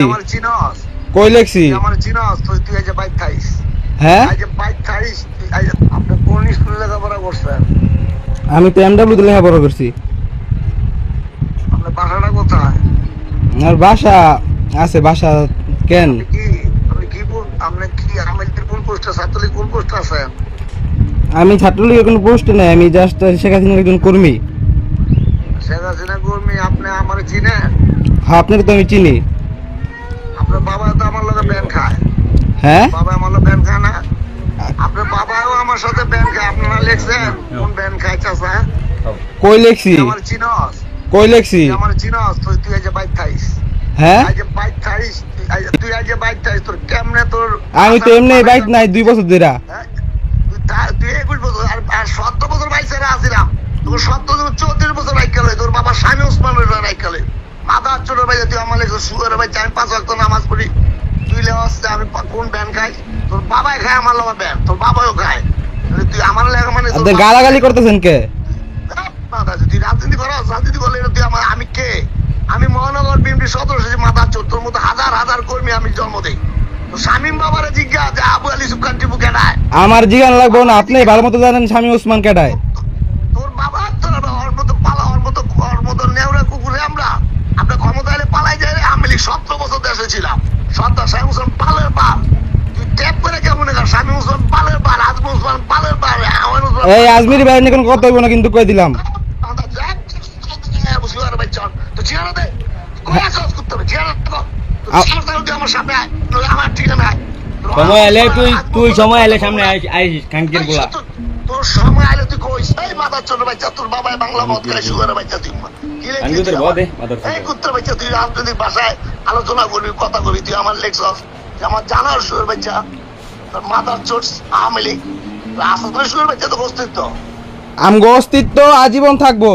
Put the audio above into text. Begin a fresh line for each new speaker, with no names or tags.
আমার চিনস
কই লেখছি?
আমার চিনস তুই এই যে বাইক খাইস,
হ্যাঁ
এই যে বাইক খাইস, এই যে আপনি কোন স্কুলে লেখাপড়া করছেন?
আমি তো এমডব্লিউ তে লেখাপড়া করছি।
আপনার বাসাটা কোথায়?
আর বাসা আছে, বাসা কেন?
আপনি কি আমাদের কোন পোস্টে, ছাত্রলীগ কোন পোস্টে আছেন?
আমি ছাত্রলীগের কোনো পোস্টে নাই, আমি জাস্ট শেখ হাসিনার একজন কর্মী।
শেখ হাসিনা কর্মী? আপনি আমার চিনেন?
হ্যাঁ, আপনাকে তো আমি চিনি।
আপনার বাবা তো আমার লগে ব্যান খায়।
হ্যাঁ
বাবা আমার লগে ব্যান খায় না? আপনার বাবাও আমার সাথে ব্যান খায়। আপনারা লেখছেন কোন ব্যান খায় চাচা?
কই লেখছি?
আমার চিনস
কই লেখছি?
আমার চিনস তুই এই যে বাইক খাইস,
হ্যাঁ
এই যে বাইক খাইস, তুই এই যে বাইক খাইস, তোর কেমনে তোর
আমি তো এমনি বাইক নাই 2 বছর ধরে।
হ্যাঁ? তুই 21 বছর আর 17 বছর বাইক ছেড়ে আসিলাম। তোর 34 বছর বাইক খেলে, তোর বাবা স্বামী ওসমান বাইক খেলে। মাথা ছোট ভাই, তুই আমার লেগে সুগার ভাই, আমি 5 ওয়াক্ত নামাজ পড়ি, তুই লেওয়াস আমি কোন ব্যান খাই? তোর বাবাই খায় আমার লগা ব্যান, তোর বাবাও খায়। তুই আমার লেগে মানে
আপনি গালাগালি করতেছেন কে?
তুই রাজনীতি করস? রাজনীতি করলে তুই আমি কে? আমি মহানগর বিএনপি সদস্য, মাথা চোর। তোর মতো হাজার হাজার কর্মী আমি জন্ম দেই। শামীম বাবারে জিজ্ঞাসা যে আবু আলী সুবহান টিপু কেডায়?
আমার জিগান লাগবো না, আপনি ভালো মতো জানেন স্বামী ওসমান কেডায়।
তোর বাবা তোর ওর মতো পালা, ওর মতো নেওরা কুকুরে আমরা ক্ষমতা এলে পালাই যায় রে। আমি 17 বছর দেশে ছিলাম। স্বামী ওসমান পালের পাল। তুই ট্যাপ করে কেমন স্বামী ওসমান পালের পাল, আজম ওসমান পালের পাল, আমার
এই আজমিরি ভাই নিয়ে কোনো কথা হইব না কিন্তু কই দিলাম।
সময় এলে তুই সময় এলে সামনে আইস খাঙ্কির গুলা।
তোর সময় আইলে তুই কইস এই মাদার চোর বাচ্চা, তোর বাবাই বাংলা মদ খায়, সুগার বাচ্চা তুই
আঙ্গুদের বদে মাদার
এই কুত্তার বাচ্চা। তুই রাজনৈতিক ভাষায় আলোচনা করবি, কথা করবি, তুই আমার লেখছস, আমার জানার সুগার বাচ্চা, তোর মাদার চোর আওয়ামী লীগ। আসলে সুগার বাচ্চা তো অস্তিত্ব,
আমগো অস্তিত্ব আজীবন থাকবো।